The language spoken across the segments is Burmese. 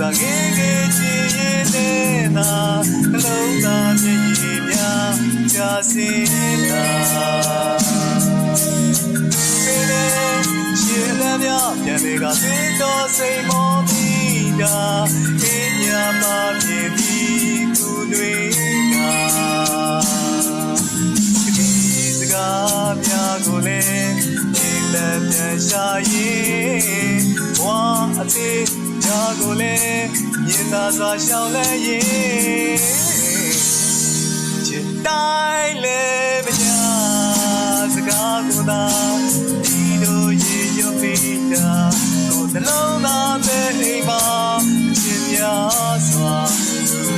သာငယ်ငယ်ချင်းရင်နေတာနှလုံးသားမျက်ရည်များကြာစင်တာရှင်းလည်းများပြန်တွေကသိတော်စိတ်မောမိတာအင်းညာမှဖြစ်ပြီးသူတွေကဒီစကားများကိုလည်းဒီလည်းပြန်ရှာရင်ဘဝအသေးညာကိုလည်းမြင်သာစွာရှောင်လဲရင်ချစ်တိုင်းလည်းမညာစကားကိုသာဒီလိုရေရွပေးတာကိုယ်နှလုံးသားပဲအိမ်မှာချစ်များစွာ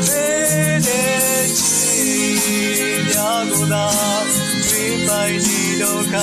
တဲ့ချစ်များကိုသာတွေ့ပိုင်ဒီဒုက္ခ